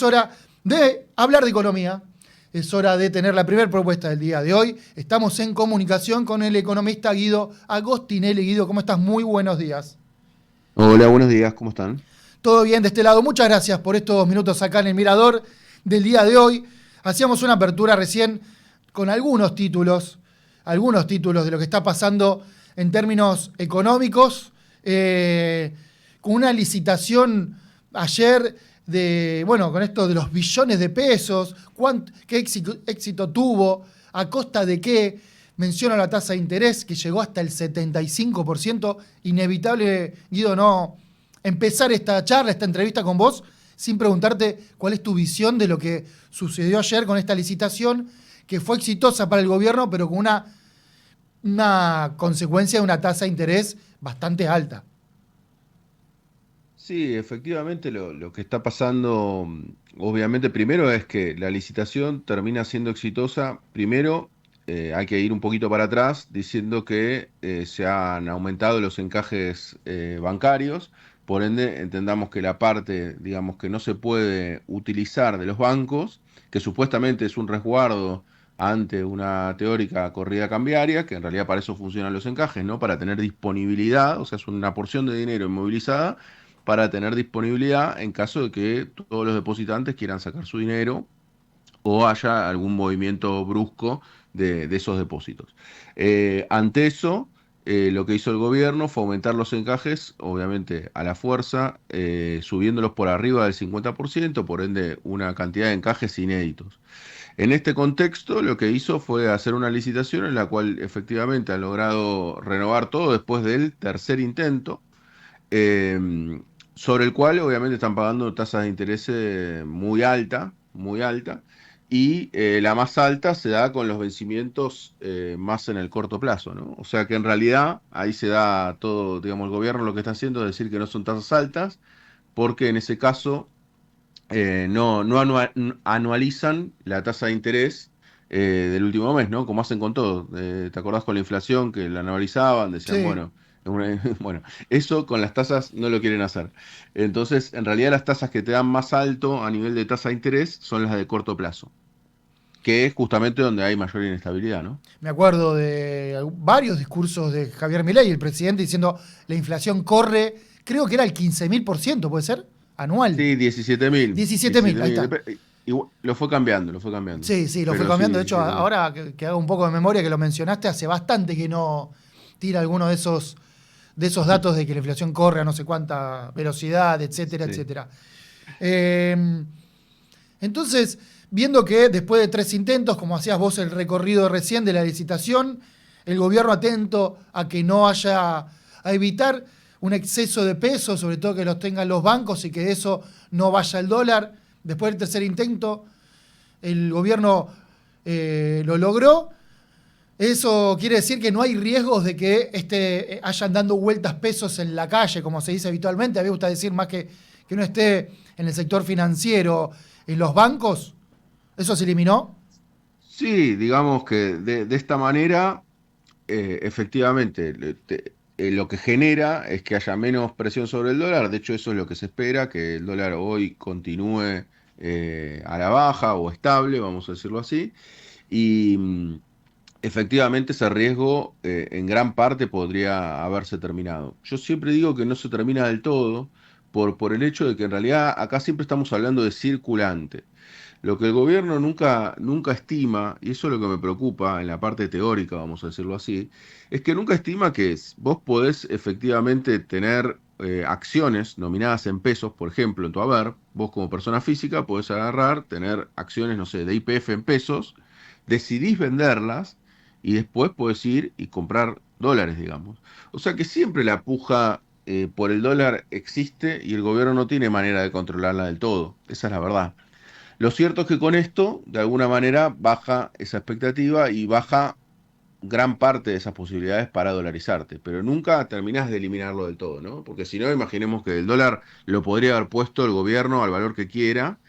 Es hora de hablar de economía. Es hora de tener la primera propuesta del día de hoy. Estamos en comunicación con el economista Guido Agostinelli. Guido, ¿cómo estás? Muy buenos días. Hola, buenos días, ¿cómo están? Todo bien de este lado. Muchas gracias por estos minutos acá en el Mirador del día de hoy. Hacíamos una apertura recién con algunos títulos de lo que está pasando en términos económicos, con una licitación ayer con esto de los billones de pesos, qué éxito tuvo, a costa de qué. Menciono la tasa de interés que llegó hasta el 75%. Inevitable, Guido, no empezar esta charla, esta entrevista con vos, sin preguntarte cuál es tu visión de lo que sucedió ayer con esta licitación, que fue exitosa para el gobierno, pero con una consecuencia de una tasa de interés bastante alta. Sí, efectivamente lo que está pasando, obviamente, primero es que la licitación termina siendo exitosa. Primero, hay que ir un poquito para atrás diciendo que se han aumentado los encajes bancarios. Por ende, entendamos que la parte, digamos, que no se puede utilizar de los bancos, que supuestamente es un resguardo ante una teórica corrida cambiaria, que en realidad para eso funcionan los encajes, ¿no? Para tener disponibilidad, o sea, es una porción de dinero inmovilizada para tener disponibilidad en caso de que todos los depositantes quieran sacar su dinero o haya algún movimiento brusco de esos depósitos. Ante eso, lo que hizo el gobierno fue aumentar los encajes, obviamente a la fuerza, subiéndolos por arriba del 50%, por ende una cantidad de encajes inéditos. En este contexto, lo que hizo fue hacer una licitación en la cual efectivamente han logrado renovar todo después del tercer intento, eh, sobre el cual obviamente están pagando tasas de interés muy alta, y la más alta se da con los vencimientos más en el corto plazo, ¿no? O sea que en realidad ahí se da todo, digamos, el gobierno lo que está haciendo es decir que no son tasas altas, porque en ese caso no anualizan la tasa de interés del último mes, ¿no? Como hacen con todo. ¿Te acordás con la inflación que la anualizaban? Decían, Sí. bueno, bueno, eso con las tasas no lo quieren hacer. Entonces, en realidad las tasas que te dan más alto a nivel de tasa de interés son las de corto plazo, que es justamente donde hay mayor inestabilidad, ¿no? Me acuerdo de varios discursos de Javier Milei, el presidente, diciendo la inflación corre, creo que era el 15.000%, ¿puede ser? Anual. Sí, 17.000, 17.000, ahí 17.000. está. Lo fue cambiando, lo fue cambiando. Sí, sí, lo fue Pero sí, cambiando. De hecho, 17.000. ahora que hago un poco de memoria que lo mencionaste, hace bastante que no tira alguno de esos datos de que la inflación corre a no sé cuánta velocidad, etcétera, Sí. etcétera. Eh, entonces, viendo que después de 3 intentos, como hacías vos el recorrido recién de la licitación, el gobierno atento a que no haya, a evitar un exceso de pesos, sobre todo que los tengan los bancos y que de eso no vaya el dólar. Después del tercer intento, el gobierno lo logró. Eso quiere decir que no hay riesgos de que hayan dando vueltas pesos en la calle, como se dice habitualmente. A mí me gusta decir más que no esté en el sector financiero, en los bancos. ¿Eso se eliminó? Sí, digamos que de esta manera, efectivamente, lo que genera es que haya menos presión sobre el dólar. De hecho, eso es lo que se espera, que el dólar hoy continúe a la baja o estable, vamos a decirlo así. Y efectivamente ese riesgo en gran parte podría haberse terminado. Yo siempre digo que no se termina del todo por el hecho de que en realidad acá siempre estamos hablando de circulante. Lo que el gobierno nunca estima, y eso es lo que me preocupa en la parte teórica, vamos a decirlo así, es que nunca estima que vos podés efectivamente tener acciones nominadas en pesos, por ejemplo, en tu haber, vos como persona física podés agarrar, tener acciones, no sé, de YPF en pesos, decidís venderlas y después podés ir y comprar dólares, digamos. O sea que siempre la puja por el dólar existe y el gobierno no tiene manera de controlarla del todo, esa es la verdad. Lo cierto es que con esto, de alguna manera, baja esa expectativa y baja gran parte de esas posibilidades para dolarizarte, pero nunca terminás de eliminarlo del todo, ¿no? Porque si no, imaginemos que el dólar lo podría haber puesto el gobierno al valor que quiera,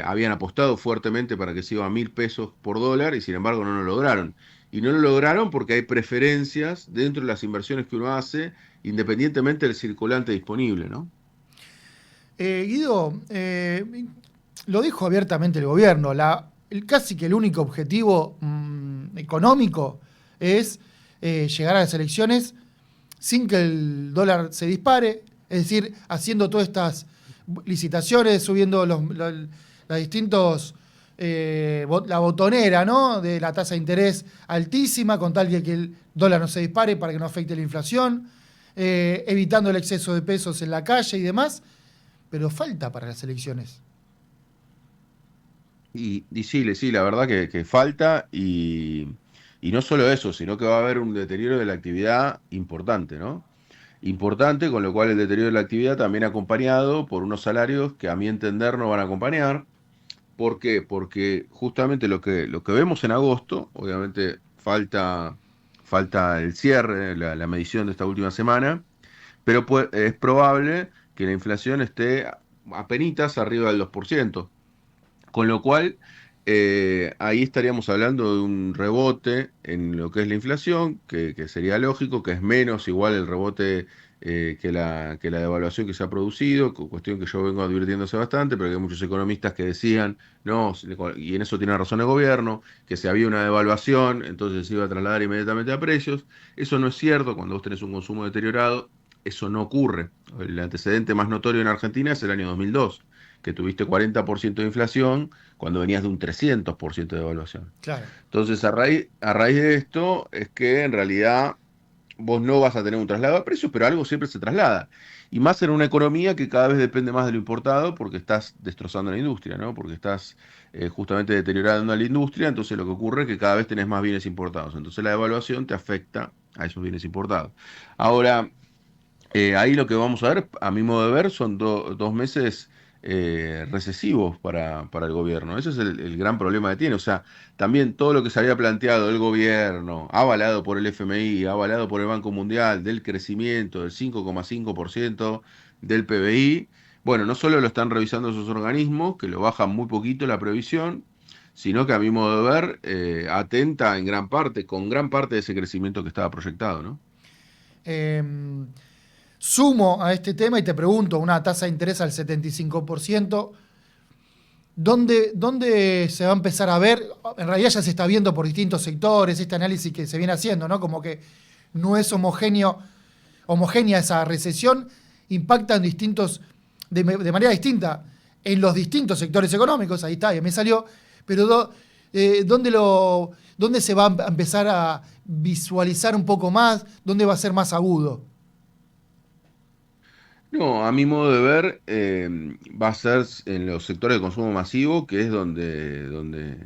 habían apostado fuertemente para que se iba a 1.000 pesos por dólar y sin embargo no lo lograron. Y no lo lograron porque hay preferencias dentro de las inversiones que uno hace, independientemente del circulante disponible, ¿no? Guido, lo dijo abiertamente el gobierno, casi que el único objetivo económico es llegar a las elecciones sin que el dólar se dispare, es decir, haciendo todas estas licitaciones, subiendo los distintos, la botonera, ¿no? De la tasa de interés altísima, con tal que el dólar no se dispare para que no afecte la inflación, evitando el exceso de pesos en la calle y demás, pero falta para las elecciones. Y sí, sí, la verdad que falta y no solo eso, sino que va a haber un deterioro de la actividad importante, ¿no? Importante, con lo cual el deterioro de la actividad también acompañado por unos salarios que a mi entender no van a acompañar. ¿Por qué? Porque justamente lo que vemos en agosto, obviamente falta el cierre, la medición de esta última semana, pero es probable que la inflación esté apenitas arriba del 2%. Con lo cual, ahí estaríamos hablando de un rebote en lo que es la inflación, que sería lógico, que es menos igual el rebote que la devaluación que se ha producido, cuestión que yo vengo advirtiéndose bastante, pero que hay muchos economistas que decían, no, y en eso tiene razón el gobierno, que si había una devaluación, entonces se iba a trasladar inmediatamente a precios. Eso no es cierto cuando vos tenés un consumo deteriorado. Eso no ocurre. El antecedente más notorio en Argentina es el año 2002, que tuviste 40% de inflación cuando venías de un 300% de devaluación. Claro. Entonces, a raíz de esto es que en realidad vos no vas a tener un traslado de precios, pero algo siempre se traslada. Y más en una economía que cada vez depende más de lo importado porque estás destrozando la industria, ¿no? Porque estás justamente deteriorando a la industria, entonces lo que ocurre es que cada vez tenés más bienes importados. Entonces la devaluación te afecta a esos bienes importados. Ahora, ahí lo que vamos a ver, a mi modo de ver, son 2 meses recesivos para el gobierno. Ese es el gran problema que tiene. O sea, también todo lo que se había planteado el gobierno, avalado por el FMI, avalado por el Banco Mundial, del crecimiento del 5,5% del PBI, bueno, no solo lo están revisando esos organismos, que lo bajan muy poquito la previsión, sino que a mi modo de ver, atenta en gran parte, con gran parte de ese crecimiento que estaba proyectado, ¿no? Eh, Sumo a este tema y te pregunto, una tasa de interés al 75%, ¿dónde se va a empezar a ver? En realidad ya se está viendo por distintos sectores este análisis que se viene haciendo, ¿no? Como que no es homogénea esa recesión, impacta en de manera distinta en los distintos sectores económicos, ahí está, ya me salió, pero ¿dónde se va a empezar a visualizar un poco más? ¿Dónde va a ser más agudo? No, a mi modo de ver, va a ser en los sectores de consumo masivo, que es donde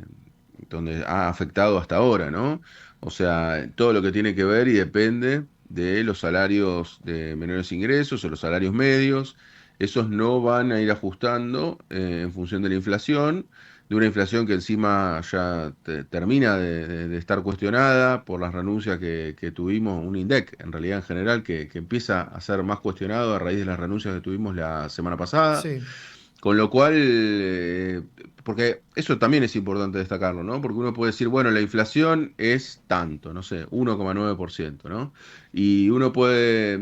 ha afectado hasta ahora, ¿no? O sea, todo lo que tiene que ver y depende de los salarios de menores ingresos o los salarios medios, esos no van a ir ajustando en función de la inflación, de una inflación que encima ya termina de estar cuestionada por las renuncias que tuvimos, un INDEC en realidad en general, que empieza a ser más cuestionado a raíz de las renuncias que tuvimos la semana pasada. Sí. Con lo cual, porque eso también es importante destacarlo, ¿no? Porque uno puede decir, bueno, la inflación es tanto, no sé, 1,9%, ¿no? Y uno puede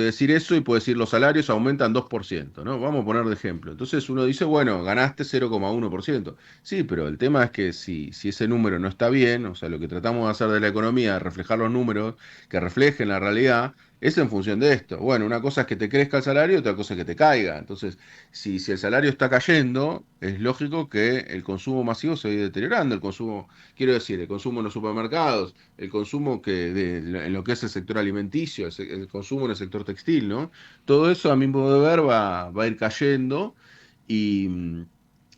decir eso y puede decir los salarios aumentan 2%, ¿no? Vamos a poner de ejemplo. Entonces uno dice, bueno, ganaste 0,1%. Sí, pero el tema es que si ese número no está bien, o sea, lo que tratamos de hacer de la economía, reflejar los números que reflejen la realidad, es en función de esto. Bueno, una cosa es que te crezca el salario, otra cosa es que te caiga. Entonces, si el salario está cayendo, es lógico que el consumo masivo se vaya deteriorando. El consumo, quiero decir, el consumo en los supermercados, el consumo en lo que es el sector alimenticio, el consumo en el sector textil, ¿no? Todo eso, a mi modo de ver, va a ir cayendo y,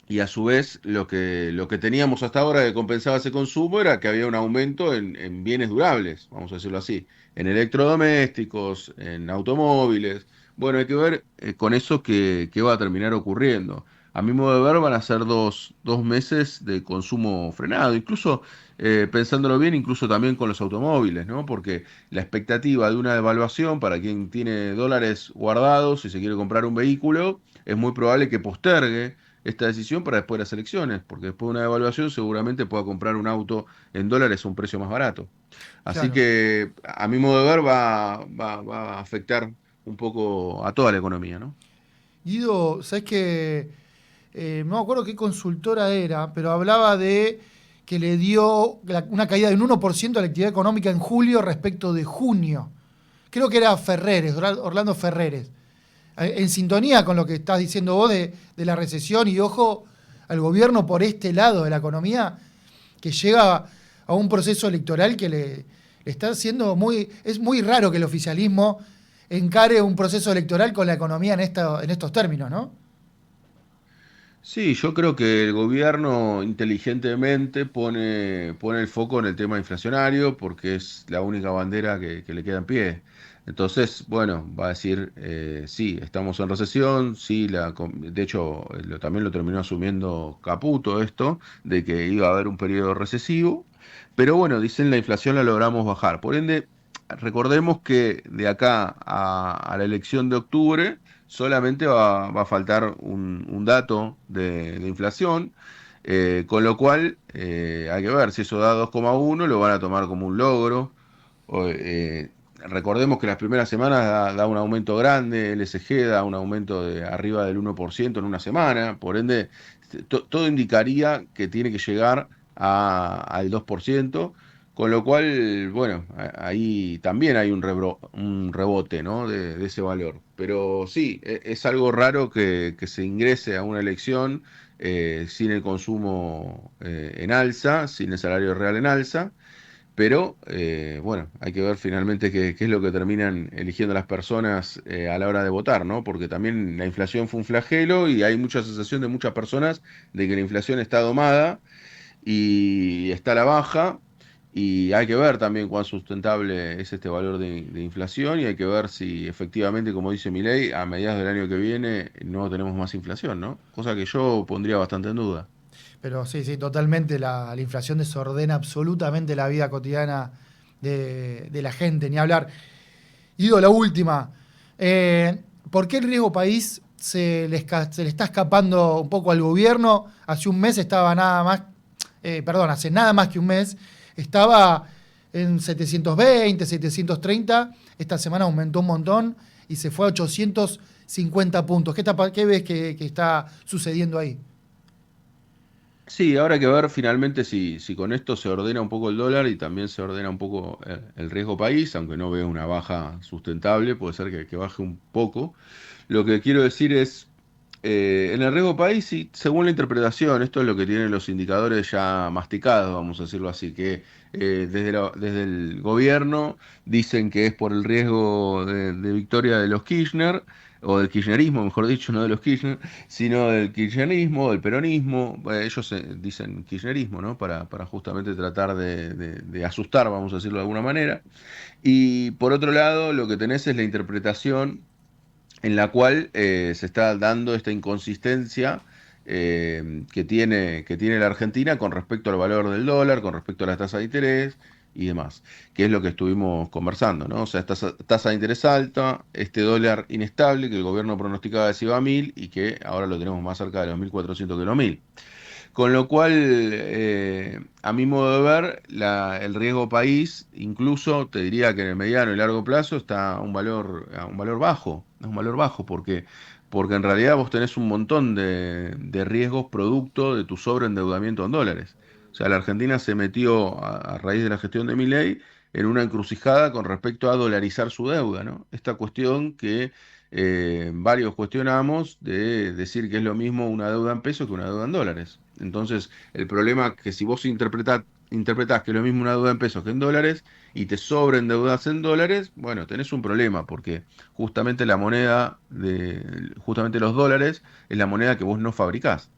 y a su vez lo que teníamos hasta ahora que compensaba ese consumo era que había un aumento en bienes durables, vamos a decirlo así, en electrodomésticos, en automóviles. Bueno, hay que ver con eso qué va a terminar ocurriendo. A mi modo de ver van a ser dos meses de consumo frenado, incluso pensándolo bien, incluso también con los automóviles, ¿no? Porque la expectativa de una devaluación para quien tiene dólares guardados y se quiere comprar un vehículo, es muy probable que postergue esta decisión para después de las elecciones, porque después de una devaluación seguramente pueda comprar un auto en dólares a un precio más barato. Así Claro. que a mi modo de ver va a afectar un poco a toda la economía, ¿no? Guido, ¿sabes qué? no me acuerdo qué consultora era, pero hablaba de que le dio una caída de un 1% a la actividad económica en julio respecto de junio. Creo que era Ferreres, Orlando Ferreres. En sintonía con lo que estás diciendo vos de la recesión y ojo al gobierno por este lado de la economía que llega a un proceso electoral que le está haciendo es muy raro que el oficialismo encare un proceso electoral con la economía en estos términos, ¿no? Sí, yo creo que el gobierno inteligentemente pone el foco en el tema inflacionario porque es la única bandera que le queda en pie. Entonces, bueno, va a decir, sí, estamos en recesión, sí, de hecho, también lo terminó asumiendo Caputo esto, de que iba a haber un periodo recesivo, pero bueno, dicen la inflación la logramos bajar. Por ende, recordemos que de acá a la elección de octubre, solamente va a faltar un dato de inflación, con lo cual hay que ver si eso da 2,1, lo van a tomar como un logro. Recordemos que las primeras semanas da un aumento grande, el SG da un aumento de arriba del 1% en una semana, por ende, todo indicaría que tiene que llegar al 2%. Con lo cual, bueno, ahí también hay un rebote, ¿no? de ese valor. Pero sí, es algo raro que se ingrese a una elección sin el consumo en alza, sin el salario real en alza. Pero bueno, hay que ver finalmente qué es lo que terminan eligiendo las personas a la hora de votar, ¿no? Porque también la inflación fue un flagelo y hay mucha sensación de muchas personas de que la inflación está domada y está a la baja. Y hay que ver también cuán sustentable es este valor de inflación y hay que ver si efectivamente, como dice Milei, a mediados del año que viene no tenemos más inflación, ¿no? Cosa que yo pondría bastante en duda. Pero sí, sí, totalmente la inflación desordena absolutamente la vida cotidiana de la gente, ni hablar. Ido, la última. ¿Por qué el riesgo país se le está escapando un poco al gobierno? Hace un mes estaba nada más, perdón, hace nada más que un mes, estaba en 720, 730. Esta semana aumentó un montón y se fue a 850 puntos. ¿Qué ves que está sucediendo ahí? Sí, ahora hay que ver finalmente si con esto se ordena un poco el dólar y también se ordena un poco el riesgo país, aunque no veo una baja sustentable, puede ser que baje un poco. Lo que quiero decir es, en el riesgo país, sí, según la interpretación, esto es lo que tienen los indicadores ya masticados, vamos a decirlo así, que desde el gobierno dicen que es por el riesgo de victoria de los Kirchner, o del kirchnerismo, mejor dicho, no de los Kirchner, sino del kirchnerismo, del peronismo. Ellos dicen kirchnerismo, ¿no? Para justamente tratar de asustar, vamos a decirlo de alguna manera. Y por otro lado, lo que tenés es la interpretación en la cual se está dando esta inconsistencia que tiene la Argentina con respecto al valor del dólar, con respecto a las tasas de interés y demás, que es lo que estuvimos conversando, ¿no? O sea, esta tasa de interés alta, este dólar inestable que el gobierno pronosticaba que se iba a 1.000 y que ahora lo tenemos más cerca de los 1.400 que los 1.000. Con lo cual, a mi modo de ver, el riesgo país, incluso te diría que en el mediano y largo plazo está a un valor bajo, es un valor bajo, porque en realidad vos tenés un montón de riesgos producto de tu sobreendeudamiento en dólares. O sea, la Argentina se metió a raíz de la gestión de Milei en una encrucijada con respecto a dolarizar su deuda, ¿no? Esta cuestión que varios cuestionamos de decir que es lo mismo una deuda en pesos que una deuda en dólares. Entonces, el problema es que si vos interpretás que es lo mismo una deuda en pesos que en dólares y te sobreendeudas en dólares, bueno, tenés un problema porque justamente justamente los dólares es la moneda que vos no fabricás.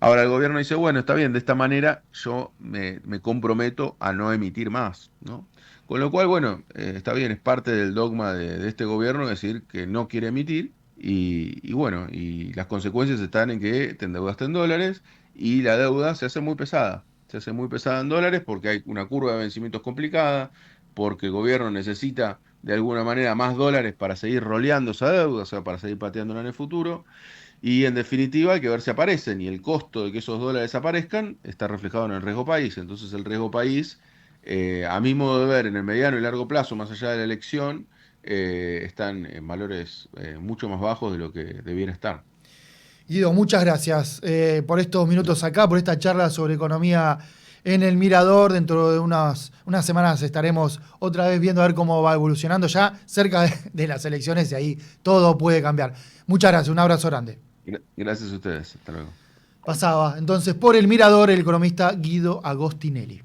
Ahora el gobierno dice, bueno, está bien, de esta manera yo me comprometo a no emitir más, ¿no? Con lo cual, bueno, está bien, es parte del dogma de este gobierno decir que no quiere emitir y bueno, y las consecuencias están en que te endeudaste en dólares y la deuda se hace muy pesada. Se hace muy pesada en dólares porque hay una curva de vencimientos complicada, porque el gobierno necesita de alguna manera más dólares para seguir roleando esa deuda, o sea, para seguir pateándola en el futuro. Y en definitiva hay que ver si aparecen y el costo de que esos dólares aparezcan está reflejado en el riesgo país. Entonces el riesgo país, a mi modo de ver, en el mediano y largo plazo, más allá de la elección, están en valores mucho más bajos de lo que debiera estar. Guido, muchas gracias por estos minutos acá, por esta charla sobre economía en el Mirador. Dentro de unas semanas estaremos otra vez viendo a ver cómo va evolucionando ya cerca de las elecciones y ahí todo puede cambiar. Muchas gracias, un abrazo grande. Gracias a ustedes. Hasta luego. Pasaba entonces por el Mirador el economista Guido Agostinelli.